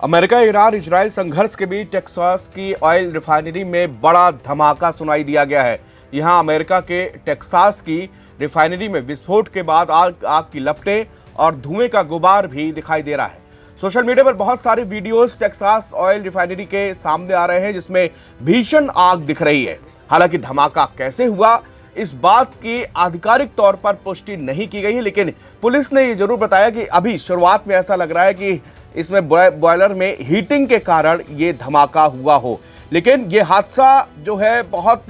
America Iran Israel संघर्ष के बीच Texas की ऑयल रिफाइनरी में बड़ा धमाका सुनाई दिया गया है। यहां अमेरिका के टेक्सास की रिफाइनरी में विस्फोट के बाद आग की लपटें और धुएं का गुबार भी दिखाई दे रहा है। सोशल मीडिया पर बहुत सारे वीडियोस टेक्सास ऑयल रिफाइनरी के सामने आ रहे हैं जिसमें भीषण आग दिख रही है। हालांकि धमाका कैसे हुआ इस बात की आधिकारिक तौर पर पुष्टि नहीं की गई है, लेकिन पुलिस ने ये जरूर बताया कि अभी शुरुआत में ऐसा लग रहा है कि इसमें बॉयलर में हीटिंग के कारण ये धमाका हुआ हो। लेकिन ये हादसा जो है बहुत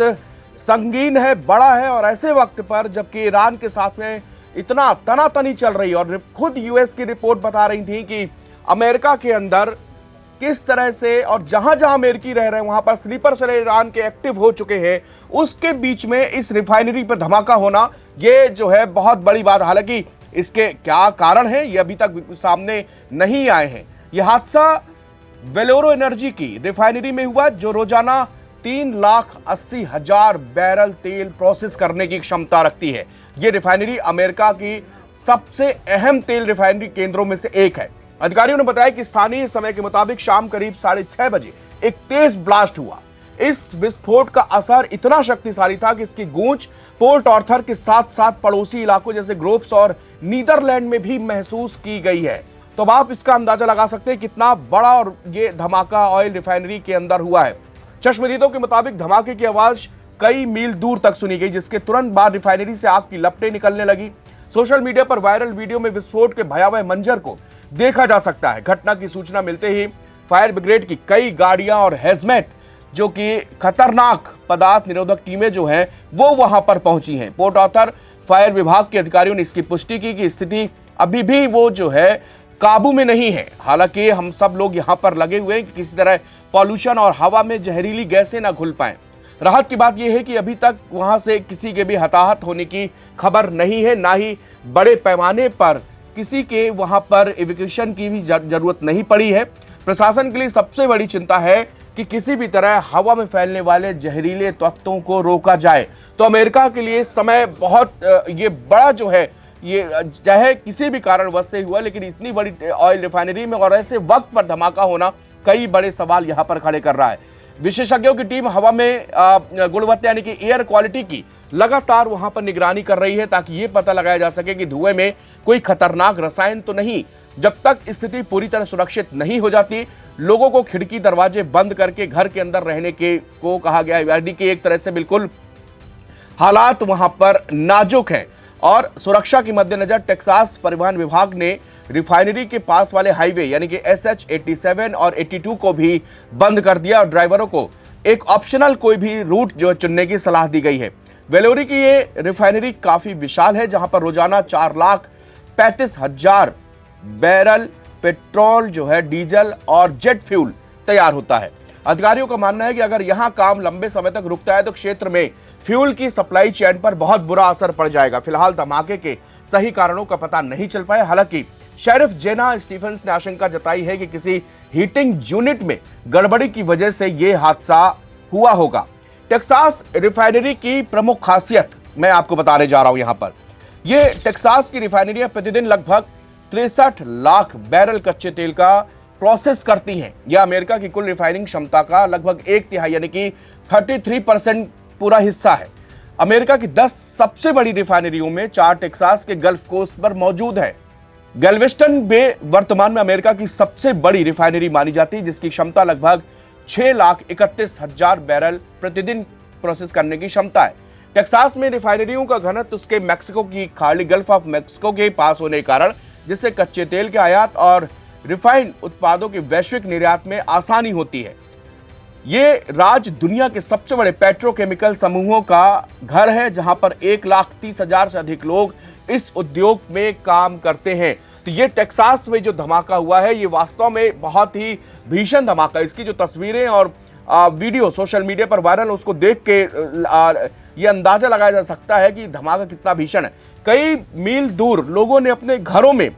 संगीन है, बड़ा है, और ऐसे वक्त पर जबकि ईरान के साथ में इतना तनातनी चल रही है और खुद यूएस की रिपोर्ट बता रही थी कि अमेरिका के अंदर किस तरह से और जहां जहां अमेरिकी रह रहे हैं वहां पर स्लीपर सेल ईरान के एक्टिव हो चुके हैं, उसके बीच में इस रिफाइनरी पर धमाका होना ये जो है बहुत बड़ी बात। हालांकि इसके क्या कारण हैं ये अभी तक सामने नहीं आए हैं। यह हादसा वेलोरो एनर्जी की रिफाइनरी में हुआ जो रोजाना 3,80,000 बैरल तेल प्रोसेस करने की क्षमता रखती है। यह रिफाइनरी अमेरिका की सबसे अहम तेल रिफाइनरी केंद्रों में से एक है। अधिकारियों ने बताया कि स्थानीय समय के मुताबिक शाम करीब 6:30 बजे एक तेज ब्लास्ट हुआ। इस विस्फोट का असर इतना शक्तिशाली था कि इसकी गूंज पोर्ट ऑर्थर के साथ साथ पड़ोसी इलाकों जैसे ग्रोव्स और नीदरलैंड में भी महसूस की गई है। तो अब आप इसका अंदाजा लगा सकते हैं कितना बड़ा और ये धमाका ऑयल रिफाइनरी के अंदर हुआ है। चश्मदीदों के मुताबिक धमाके की आवाज कई मील दूर तक सुनी गई, जिसके तुरंत बाद रिफाइनरी से आग की लपटें निकलने लगी। सोशल मीडिया पर वायरल वीडियो में विस्फोट के भयावह मंजर को देखा जा सकता है। घटना की सूचना मिलते ही फायर ब्रिगेड की कई गाड़ियां और हेजमेट जो कि खतरनाक पदार्थ निरोधक टीमें जो हैं वो वहां पर पहुंची हैं। पोर्ट ऑर्थर फायर विभाग के अधिकारियों ने इसकी पुष्टि की कि स्थिति अभी भी वो जो है काबू में नहीं है। हालांकि हम सब लोग यहां पर लगे हुए हैं कि किसी तरह पॉल्यूशन और हवा में जहरीली गैसें ना घुल पाएं। राहत की बात यह है कि अभी तक वहां से किसी के भी हताहत होने की खबर नहीं है, ना ही बड़े पैमाने पर किसी के वहां पर इवैक्यूएशन की भी जरूरत नहीं पड़ी है। प्रशासन के लिए सबसे बड़ी चिंता है कि किसी भी तरह हवा में फैलने वाले जहरीले तत्वों को रोका जाए। तो अमेरिका के लिए समय बहुत ये बड़ा जो है, ये चाहे किसी भी कारणवश से हुआ, लेकिन इतनी बड़ी ऑयल रिफाइनरी में और ऐसे वक्त पर धमाका होना कई बड़े सवाल यहां पर खड़े कर रहा है। विशेषज्ञों की टीम हवा में गुणवत्ता यानी कि एयर क्वालिटी की लगातार वहां पर निगरानी कर रही है ताकि यह पता लगाया जा सके कि धुएं में कोई खतरनाक रसायन तो नहीं। जब तक स्थिति पूरी तरह सुरक्षित नहीं हो जाती, लोगों को खिड़की दरवाजे बंद करके घर के अंदर रहने के को कहा गया है। यानी कि एक तरह से बिल्कुल हालात वहां पर नाजुक है। और सुरक्षा के मद्देनजर टेक्सास परिवहन विभाग ने रिफाइनरी के पास वाले हाईवे यानी कि SH 87 और 82 को भी बंद कर दिया और ड्राइवरों को एक ऑप्शनल कोई भी रूट जो चुनने की सलाह दी गई है। वेलोरी की ये रिफाइनरी काफी विशाल है जहां पर रोजाना 4,35,000 बैरल पेट्रोल जो है डीजल और जेट फ्यूल तैयार होता है। अधिकारियों का मानना है कि अगर यहां काम लंबे समय तक रुकता है तो क्षेत्र में फ्यूल की सप्लाई चेन पर बहुत बुरा असर पड़ जाएगा। फिलहाल धमाके के सही कारणों का पता नहीं चल पाया। हालांकि शेरिफ जेना स्टीफेंस ने आशंका जताई है कि किसी हीटिंग यूनिट में गड़बड़ी की वजह से यह हादसा हुआ होगा। टेक्सास रिफाइनरी की प्रमुख खासियत मैं आपको बताने जा रहा हूं। यहां पर यह टेक्सास की रिफाइनरियां प्रतिदिन लगभग 63 लाख बैरल कच्चे तेल का प्रोसेस करती हैं। यह अमेरिका की कुल रिफाइनिंग क्षमता का लगभग 1/3 यानी कि 33% पूरा हिस्सा है। अमेरिका की 10 सबसे बड़ी रिफाइनरियों में 4 टेक्सास के गल्फ कोस्ट पर मौजूद है। गैल्वेस्टन बे वर्तमान में अमेरिका की सबसे बड़ी रिफाइनरी मानी जाती है जिसकी क्षमता लगभग 6,31,000 बैरल प्रतिदिन प्रोसेस करने की क्षमता है। टेक्सास में रिफाइनरियों का घनत्व उसके मैक्सिको की खाड़ी गल्फ ऑफ मैक्सिको के पास होने के कारण जिससे कच्चे तेल के आयात और रिफाइंड उत्पादों के वैश्विक निर्यात में आसानी होती है। ये राज्य दुनिया के सबसे बड़े पेट्रोकेमिकल समूहों का घर है जहां पर 1,30,000 से अधिक लोग इस उद्योग में काम करते हैं। तो ये टेक्सास में जो धमाका हुआ है ये वास्तव में बहुत ही भीषण धमाका। इसकी जो तस्वीरें और वीडियो सोशल मीडिया पर वायरल उसको देख के ये अंदाजा लगाया जा सकता है कि धमाका कितना भीषण है। कई मील दूर लोगों ने अपने घरों में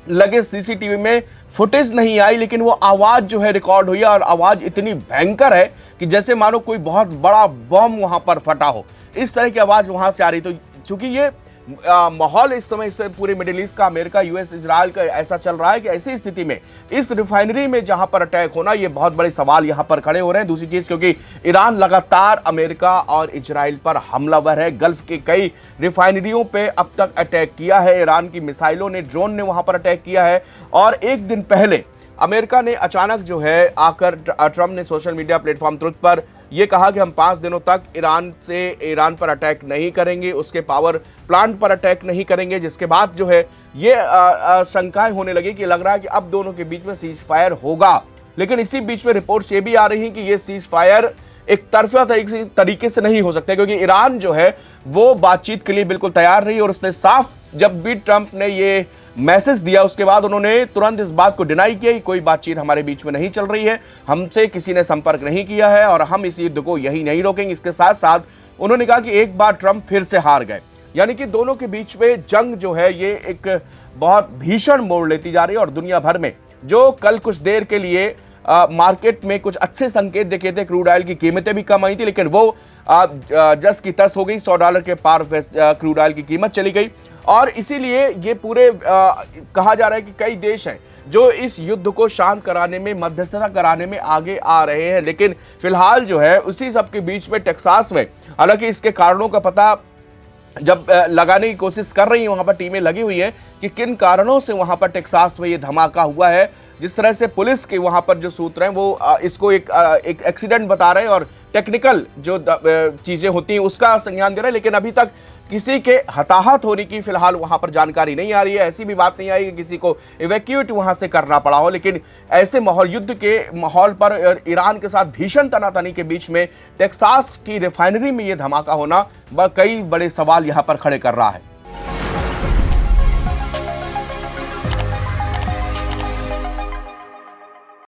लगे सीसीटीवी में फुटेज नहीं आई, लेकिन वो आवाज जो है रिकॉर्ड हुई और आवाज इतनी भयंकर है कि जैसे मानो कोई बहुत बड़ा बम वहां पर फटा हो। इस तरह की आवाज वहां से आ रही। तो चूंकि ये माहौल इस समय इस पूरे मिडिल ईस्ट का, अमेरिका, यूएस, इजराइल का ऐसा चल रहा है कि ऐसी स्थिति में इस रिफाइनरी में जहां पर अटैक होना, ये बहुत बड़े सवाल यहां पर खड़े हो रहे हैं। दूसरी चीज, क्योंकि ईरान लगातार अमेरिका और इजराइल पर हमलावर है। गल्फ के कई रिफाइनरियों पे अब तक अटैक किया है ईरान की मिसाइलों ने, ड्रोन ने वहां पर अटैक किया है। और एक दिन पहले अमेरिका ने अचानक जो है आकर, ट्रंप ने सोशल मीडिया प्लेटफॉर्म ट्रुथ पर यह कहा कि हम 5 दिनों तक ईरान पर अटैक नहीं करेंगे, उसके पावर प्लांट पर अटैक नहीं करेंगे, जिसके बाद जो है ये शंकाएं होने लगी कि लग रहा है कि अब दोनों के बीच में सीज फायर होगा। लेकिन इसी बीच में रिपोर्ट्स ये भी आ रही हैं कि ये सीज फायर एक तरफा तरीके से नहीं हो सकता, क्योंकि ईरान जो है वो बातचीत के लिए बिल्कुल तैयार रही और उसने साफ, जब भी ट्रंप ने ये मैसेज दिया उसके बाद उन्होंने तुरंत इस बात को डिनाई किया कि कोई बातचीत हमारे बीच में नहीं चल रही है, हमसे किसी ने संपर्क नहीं किया है और हम इस युद्ध को यही नहीं रोकेंगे। इसके साथ साथ उन्होंने कहा कि एक बार ट्रंप फिर से हार गए, यानी कि दोनों के बीच में जंग जो है ये एक बहुत भीषण मोड़ लेती जा रही है। और दुनिया भर में जो कल कुछ देर के लिए मार्केट में कुछ अच्छे संकेत दिखे थे, क्रूड ऑयल की कीमतें भी कम आई थी, लेकिन वो जस की तस हो गई। $100 के पार क्रूड ऑयल की कीमत चली गई। और इसीलिए ये पूरे कहा जा रहा है कि कई देश हैं जो इस युद्ध को शांत कराने में, मध्यस्थता कराने में आगे आ रहे हैं। लेकिन फिलहाल जो है उसी सब के बीच में टेक्सास में, हालांकि इसके कारणों का पता जब लगाने की कोशिश कर रही है, वहां पर टीमें लगी हुई हैं कि किन कारणों से वहां पर टेक्सास में ये धमाका हुआ है। जिस तरह से पुलिस के वहां पर जो सूत्र हैं वो इसको एक एक्सीडेंट बता रहे हैं और टेक्निकल जो चीजें होती हैं उसका संज्ञान दे रहे हैं, लेकिन अभी तक किसी के हताहत होने की फिलहाल वहां पर जानकारी नहीं आ रही है। ऐसी भी बात नहीं आई कि किसी को इवैक्यूएट वहां से करना पड़ा हो। लेकिन ऐसे माहौल, युद्ध के माहौल पर ईरान के साथ भीषण तनातनी के बीच में टेक्सास की रिफाइनरी में यह धमाका होना कई बड़े सवाल यहां पर खड़े कर रहा है।